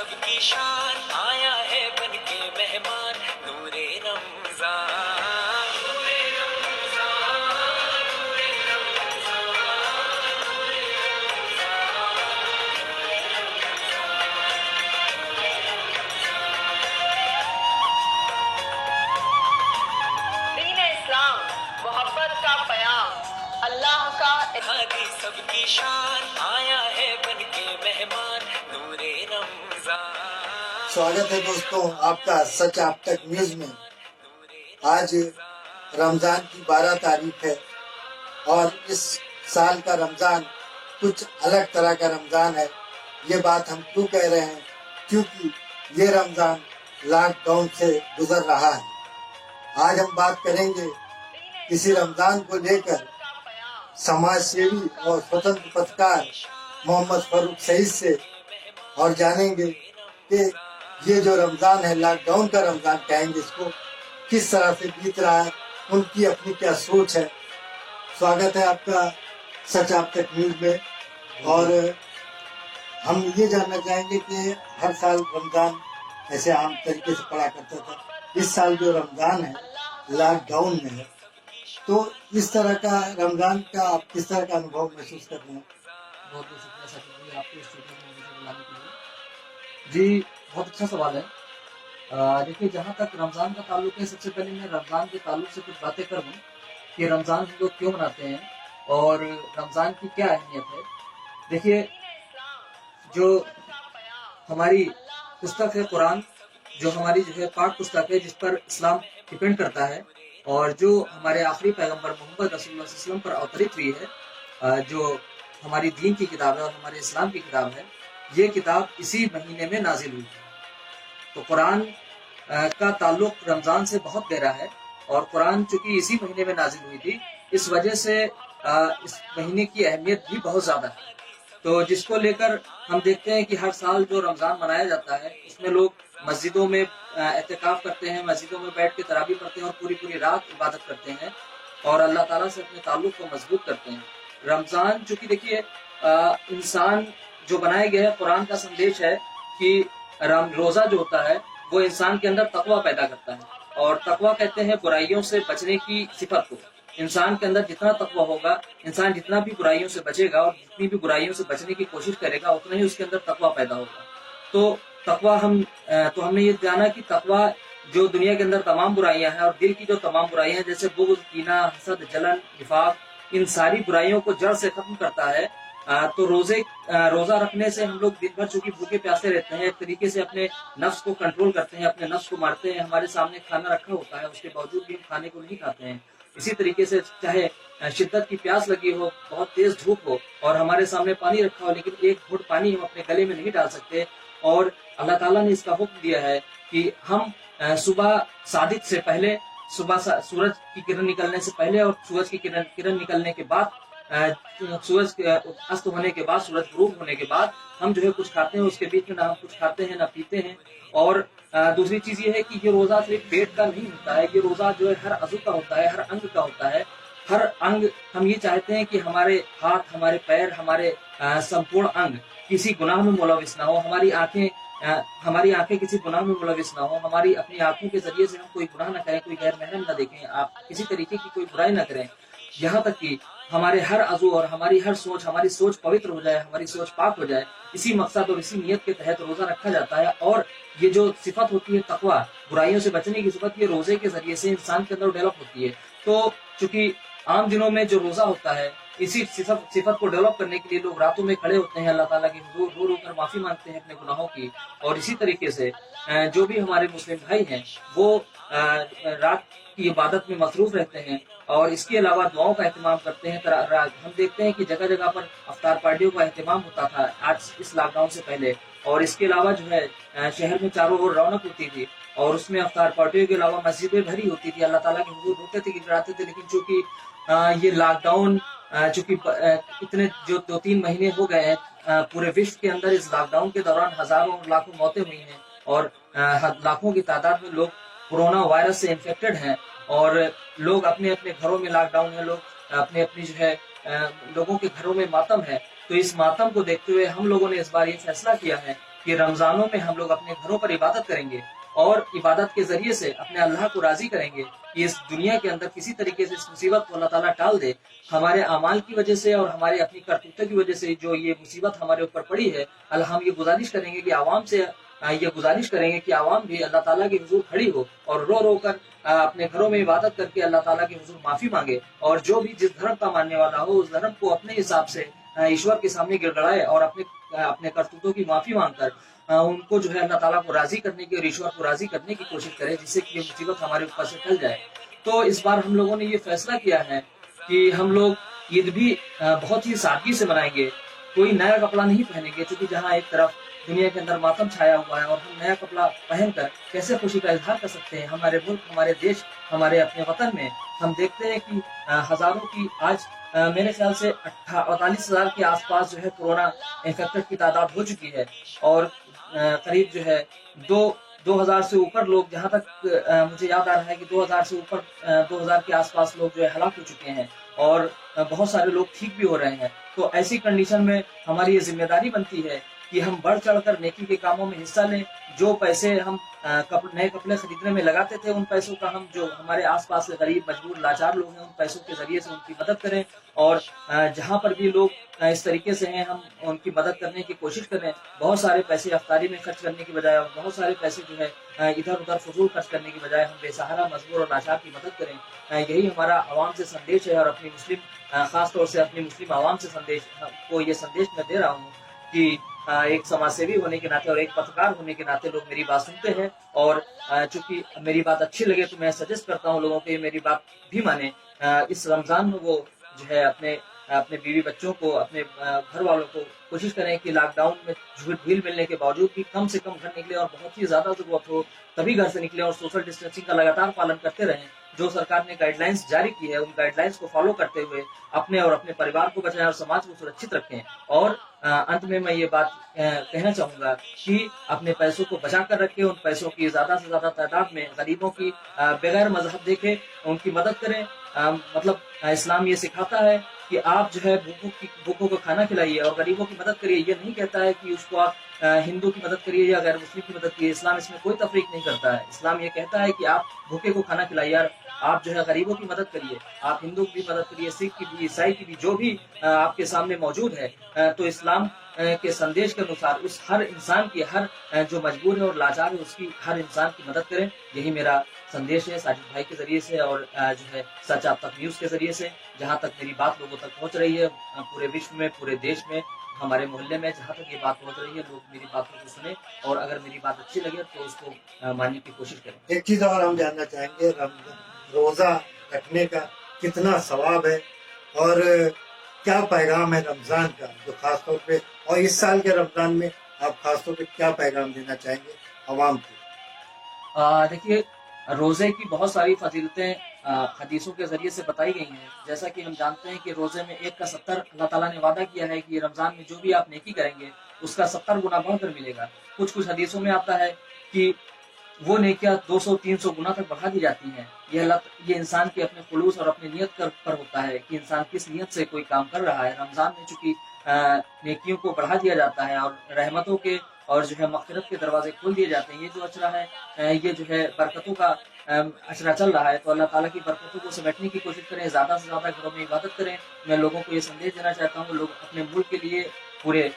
سب کی شان آیا ہے بن کے مہمان نور رمضان نور رمضان نور رمضان دین اسلام محبت کا پیام اللہ کا ہادی سب کی شان آیا ہے بن کے مہمان نور رمضان. سواگت ہے دوستوں آپ کا سچ آپ تک نیوز میں. آج رمضان کی 12 تاریخ ہے اور اس سال کا رمضان کچھ الگ طرح کا رمضان ہے. یہ بات ہم کیوں کہہ رہے ہیں؟ کیونکہ یہ رمضان لاک ڈاؤن سے گزر رہا ہے. آج ہم بات کریں گے اسی رمضان کو لے کر سماج سیوی اور سوتنتر پترکار محمد فاروق سعید سے اور جانیں گے کہ یہ جو رمضان ہے لاک ڈاؤن کا رمضان کہیں گے اس کو کس طرح سے بیت رہا ہے, ان کی اپنی کیا سوچ ہے. سواگت ہے آپ کا سچ آپ تک نیوز میں. اور ہم یہ جاننا چاہیں گے کہ ہر سال رمضان ایسے عام طریقے سے پڑا کرتا تھا, اس سال جو رمضان ہے لاک ڈاؤن میں ہے, تو اس طرح کا رمضان کا آپ کس طرح کا انوبھو محسوس کر رہے ہیں؟ بہت بہت شکریہ ساکر بھائی آپ کو اسٹوڈیو میں مجھے بلانے کے لیے. جی بہت اچھا سوال ہے. دیکھیے جہاں تک رمضان کا تعلق ہے, سب سے پہلے میں رمضان کے تعلق سے کچھ باتیں کر دوں کہ رمضان ہم لوگ کیوں مناتے ہیں اور رمضان کی کیا اہمیت ہے. دیکھیے جو ہماری پستک ہے قرآن, جو ہماری جو ہے پاک پستک ہے جس پر اسلام ڈپینڈ کرتا ہے اور جو ہمارے آخری پیغمبر محمد رسول اللہ صلی اللہ علیہ وسلم پر اوترت ہوئی ہے, جو ہماری دین کی کتاب ہے اور ہمارے اسلام کی کتاب ہے, یہ کتاب اسی مہینے میں نازل ہوئی. تو قرآن کا تعلق رمضان سے بہت گہرا ہے اور قرآن چونکہ اسی مہینے میں نازل ہوئی تھی اس وجہ سے اس مہینے کی اہمیت بھی بہت زیادہ ہے. تو جس کو لے کر ہم دیکھتے ہیں کہ ہر سال جو رمضان منایا جاتا ہے اس میں لوگ مسجدوں میں اعتکاف کرتے ہیں, مسجدوں میں بیٹھ کے تراویح پڑھتے ہیں اور پوری پوری رات عبادت کرتے ہیں اور اللہ تعالیٰ سے اپنے تعلق کو مضبوط کرتے ہیں. رمضان چونکہ دیکھیے انسان جو بنایا گیا ہے, قرآن کا سندیش ہے کہ روزہ جو ہوتا ہے وہ انسان کے اندر تقویٰ پیدا کرتا ہے, اور تقویٰ کہتے ہیں برائیوں سے بچنے کی صفت کو. انسان کے اندر جتنا تقویٰ ہوگا, انسان جتنا بھی برائیوں سے بچے گا اور جتنی بھی برائیوں سے بچنے کی کوشش کرے گا اتنا ہی اس کے اندر تقویٰ پیدا ہوگا. تو تقویٰ ہم نے یہ جانا کہ تقویٰ جو دنیا کے اندر تمام برائیاں ہیں اور دل کی جو تمام برائیاں ہیں جیسے بغض, کینہ, حسد, جلن, نفاق, ان ساری برائیوں کو جڑ سے ختم کرتا ہے. تو روزہ رکھنے سے ہم لوگ دن بھر چونکہ بھوکے پیاسے رہتے ہیں, ایک طریقے سے اپنے نفس کو کنٹرول کرتے ہیں, اپنے نفس کو مارتے ہیں. ہمارے سامنے کھانا رکھا ہوتا ہے, اس کے باوجود بھی ہم کھانے کو نہیں کھاتے ہیں. اسی طریقے سے چاہے شدت کی پیاس لگی ہو, بہت تیز دھوپ ہو اور ہمارے سامنے پانی رکھا ہو, لیکن ایک گھونٹ پانی ہم اپنے گلے میں نہیں ڈال سکتے. اور اللہ تعالیٰ نے اس کا حکم دیا ہے کہ ہم صبح صادق سے پہلے, صبح سورج کی کرن نکلنے سے پہلے اور سورج کی کرن نکلنے کے بعد, سورج است ہونے کے بعد, سورج غروب ہونے کے بعد ہم جو ہے کچھ کھاتے ہیں. اس کے بیچ میں نہ ہم کچھ کھاتے ہیں نہ پیتے ہیں. اور دوسری چیز یہ ہے کہ یہ روزہ صرف پیٹ کا نہیں ہوتا ہے, یہ روزہ جو ہے ہر عضو کا ہوتا ہے, ہر انگ کا ہوتا ہے. ہر انگ ہم یہ چاہتے ہیں کہ ہمارے ہاتھ, ہمارے پیر, ہمارے سمپورن انگ کسی گناہ میں ملوث نہ ہو. ہماری آنکھیں کسی گناہ میں ملوث نہ ہو. ہماری اپنی آنکھوں کے ذریعے سے ہم کوئی گناہ نہ کریں, کوئی غیر محرم نہ دیکھیں, آپ کسی طریقے کی کوئی برائی نہ کریں. یہاں تک کہ ہمارے ہر عضو اور ہماری ہماری سوچ پوتر ہو جائے, ہماری سوچ پاک ہو جائے. اسی مقصد اور اسی نیت کے تحت روزہ رکھا جاتا ہے. اور یہ جو صفت ہوتی ہے تقویٰ, برائیوں سے بچنے کی صفت, یہ روزے کے ذریعے سے انسان کے اندر ڈیولپ ہوتی ہے. تو چونکہ عام دنوں میں جو روزہ ہوتا ہے اسی صفت کو ڈیولپ کرنے کے لیے لوگ راتوں میں کھڑے ہوتے ہیں, اللہ تعالیٰ کی حضور رو رو کر معافی مانگتے ہیں اپنے گناہوں کی. اور اسی طریقے سے جو بھی ہمارے مسلم بھائی ہیں وہ رات کی عبادت میں مصروف رہتے ہیں اور اس کے علاوہ دعاؤں کا اہتمام کرتے ہیں. ہم دیکھتے ہیں کہ جگہ جگہ پر افطار پارٹیوں کا اہتمام ہوتا تھا آج اس لاک ڈاؤن سے پہلے, اور اس کے علاوہ جو ہے شہر میں چاروں اور رونق ہوتی تھی اور اس میں افطار پارٹیوں کے علاوہ مسجدیں بھری ہوتی تھی. اللہ تعالیٰ کے حضور روتے تھے, گڑاتے تھے. لیکن چونکہ یہ لاک ڈاؤن چونکہ اتنے جو 2-3 مہینے ہو گئے ہیں پورے وشو کے اندر, اس لاک ڈاؤن کے دوران ہزاروں لاکھوں موتیں ہوئی ہیں اور لاکھوں کی تعداد میں لوگ کورونا وائرس سے انفیکٹڈ ہیں اور لوگ اپنے اپنے گھروں میں لاک ڈاؤن ہیں, لوگ اپنی جو ہے لوگوں کے گھروں میں ماتم ہے. تو اس ماتم کو دیکھتے ہوئے ہم لوگوں نے اس بار یہ فیصلہ کیا ہے کہ رمضانوں میں ہم لوگ اپنے گھروں پر عبادت کریں گے اور عبادت کے ذریعے سے اپنے اللہ کو راضی کریں گے کہ اس دنیا کے اندر کسی طریقے سے اس مصیبت کو اللہ تعالیٰ ٹال دے. ہمارے اعمال کی وجہ سے اور ہمارے اپنی کرتوتوں کی وجہ سے جو یہ مصیبت ہمارے اوپر پڑی ہے، ہم یہ گزارش کریں گے کہ عوام بھی اللہ تعالیٰ کے حضور کھڑی ہو اور رو رو کر اپنے گھروں میں عبادت کر کے اللہ تعالیٰ کے حضور معافی مانگے، اور جو بھی جس دھرم کا ماننے والا ہو اس دھرم کو اپنے حساب سے ایشور کے سامنے گڑ گڑائے اور اپنے کرتوتوں کی معافی مانگ کر ان کو جو ہے اللہ تعالیٰ کو راضی کرنے کی اور ایشور کو راضی کرنے کی کوشش کرے، جس سے کہ یہ مصیبت ہمارے اوپر سے ٹل جائے. تو اس بار ہم لوگوں نے یہ فیصلہ کیا ہے کہ ہم لوگ عید بھی بہت ہی سادگی سے منائیں گے، کوئی نیا کپڑا نہیں پہنیں گے، چونکہ جہاں ایک طرف دنیا کے اندر ماتم چھایا ہوا ہے اور ہم نیا کپڑا پہن کر کیسے خوشی کا اظہار کر سکتے ہیں. ہمارے ملک، ہمارے دیش، ہمارے اپنے وطن میں ہم دیکھتے ہیں کہ ہزاروں کی آج میرے خیال سے 48,000 کے آس پاس جو ہے کورونا انفیکٹڈ کی تعداد ہو چکی ہے، اور قریب جو ہے 2000 سے اوپر لوگ، جہاں تک مجھے یاد آ رہا ہے کہ 2000 سے اوپر 2000 کے آس پاس لوگ جو ہے ہلاک ہو چکے ہیں، اور بہت سارے لوگ ٹھیک بھی ہو رہے ہیں. تو ایسی کنڈیشن میں ہماری یہ ذمہ داری بنتی ہے کہ ہم بڑھ چڑھ کر نیکی کے کاموں میں حصہ لیں. جو پیسے ہم نئے کپڑے خریدنے میں لگاتے تھے، ان پیسوں کا ہم جو ہمارے آس پاس کے غریب، مجبور، لاچار لوگ ہیں، ان پیسوں کے ذریعے سے ان کی مدد کریں، اور جہاں پر بھی لوگ اس طریقے سے ہیں ہم ان کی مدد کرنے کی کوشش کریں. بہت سارے پیسے افطاری میں خرچ کرنے کی بجائے، اور بہت سارے پیسے جو ہے ادھر ادھر فضول خرچ کرنے کی بجائے ہم بے سہارا، مجبور اور لاچار کی مدد کریں. یہی ہمارا عوام سے سندیش ہے، اور اپنی مسلم، خاص طور سے اپنی مسلم عوام سے یہ سندیش میں دے رہا ہوں کہ ایک سماج سیوی ہونے کے ناطے اور ایک پترکار ہونے کے ناطے لوگ میری بات سنتے ہیں، اور چونکہ میری بات اچھی لگے تو میں سجیسٹ کرتا ہوں لوگوں کو یہ میری بات بھی مانیں. اس رمضان میں وہ جو ہے اپنے بیوی بچوں کو، اپنے گھر والوں کو کوشش کریں کہ لاک ڈاؤن میں ڈھیل ملنے کے باوجود بھی کم سے کم گھر نکلے، اور بہت ہی زیادہ ضرورت ہو تبھی گھر سے نکلیں، اور سوشل ڈسٹینسنگ کا لگاتار پالن کرتے رہیں. جو سرکار نے گائیڈ لائنس جاری کی ہے ان گائیڈ لائنس کو فالو کرتے ہوئے اپنے اور اپنے پریوار کو بچائیں اور سماج کو سرکشت رکھیں. اور انت میں یہ بات کہنا چاہوں گا کہ اپنے پیسوں کو بچا کر رکھیں، ان پیسوں کی زیادہ سے زیادہ تعداد میں غریبوں کی بغیر مذہب دیکھے ان کی مدد کریں. مطلب اسلام یہ سکھاتا ہے کہ آپ جو ہے بھوکوں کو کھانا کھلائیے اور غریبوں کی مدد کریے. یہ نہیں کہتا ہے کہ اس کو آپ ہندو کی مدد کریے یا غیر مسلم کی مدد کریے. اسلام اس میں کوئی تفریق نہیں کرتا ہے. اسلام یہ کہتا ہے کہ آپ بھوکے کو کھانا کھلائیے، اور آپ جو ہے غریبوں کی مدد کریے. آپ ہندو کی بھی مدد کریے، سکھ کی بھی، عیسائی کی بھی، جو بھی آپ کے سامنے موجود ہے. تو اسلام کے سندیش کے انوسار اس ہر انسان کی، ہر جو مجبور ہے اور لاچار ہے، اس کی ہر انسان کی مدد کریں. یہی میرا سندیش ہے ساجد بھائی کے ذریعے سے، اور جو ہے سچ آپ تک نیوز کے ذریعے سے. جہاں تک میری بات لوگوں تک پہنچ رہی ہے، پورے وشو میں، پورے دیش میں، ہمارے محلے میں جہاں تک یہ بات پہنچ رہی ہے، لوگ میری باتوں کو سنیں، اور اگر میری بات اچھی لگے تو اس کو ماننے کی کوشش کریں. ایک چیز اور ہم جاننا چاہیں گے، روزہ رکھنے کا کتنا ثواب ہے اور کیا پیغام ہے رمضان کا، جو خاص طور پہ، اور اس سال کے رمضان میں آپ خاص طور پہ کیا پیغام دینا چاہیں گے عوام کو؟ دیکھیے، روزے کی بہت ساری فضیلتیں حدیثوں کے ذریعے سے بتائی گئی ہیں. جیسا کہ ہم جانتے ہیں کہ روزے میں 1 کا 70 اللہ تعالیٰ نے وعدہ کیا ہے کہ رمضان میں جو بھی آپ نیکی کریں گے اس کا 70 گنا بڑھ کر ملے گا. کچھ حدیثوں میں آتا ہے کہ وہ نیکیاں 200-300 گنا تک بڑھا دی جاتی ہیں. یہ انسان کے اپنے خلوص اور اپنے نیت پر ہوتا ہے کہ انسان کس نیت سے کوئی کام کر رہا ہے. رمضان میں چونکہ نیکیوں کو بڑھا دیا جاتا ہے اور رحمتوں کے اور جو ہے مغفرت کے دروازے کھول دیے جاتے ہیں. یہ جو اشرا ہے، یہ جو ہے برکتوں کا اشرا چل رہا ہے. تو اللہ تعالیٰ کی برکتوں کو سمیٹنے کی کوشش کریں، زیادہ سے زیادہ گھروں میں عبادت کریں. میں لوگوں کو یہ سندیش دینا چاہتا ہوں، لوگ اپنے ملک کے لیے، پورے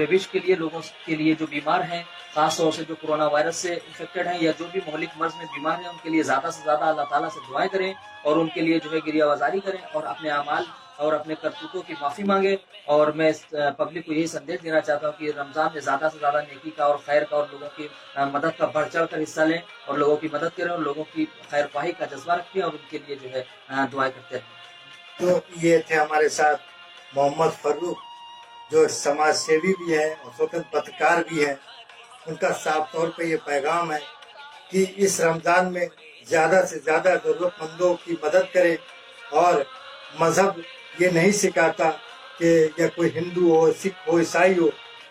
وشو کے لیے، لوگوں کے لیے جو بیمار ہیں، خاص طور سے جو کورونا وائرس سے انفیکٹڈ ہیں یا جو بھی مہلک مرض میں بیمار ہیں، ان کے لیے زیادہ سے زیادہ اللہ تعالیٰ سے دعائیں کریں اور ان کے لیے جو ہے گریہ وزاری کریں اور اپنے اعمال اور اپنے کرتوتوں کی معافی مانگے. اور میں پبلک کو یہی سندیش دینا چاہتا ہوں کہ رمضان میں زیادہ سے زیادہ نیکی کا اور خیر کا اور لوگوں کی مدد کا بڑھ چڑھ کر حصہ لیں اور لوگوں کی مدد کریں اور لوگوں کی خیر خواہی کا جذبہ رکھیں اور ان کے لیے جو ہے دعائیں کرتے رہیں. تو یہ تھے ہمارے ساتھ محمد فاروق، جو سماج سیوی بھی ہے اور سوتن پترکار بھی ہے. ان کا صاف طور پہ یہ پیغام ہے کہ اس رمضان میں زیادہ سے زیادہ ضرورت مندوں کی مدد کرے، اور مذہب یہ نہیں سکھاتا کہ یا کوئی ہندو ہو، سکھ ہو، عیسائی ہو،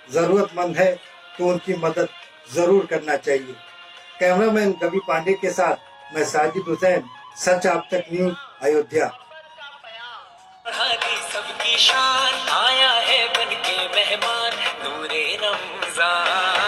ضرورت مند ہے تو ان کی مدد ضرور کرنا چاہیے. کیمرہ مین ربی پانڈے کے ساتھ میں ساجد حسین، سچ آپ تک نیوز، ایودھیا. بڑھا دی سب کی شان، آیا ہے بن کے مہمان نور رمضان.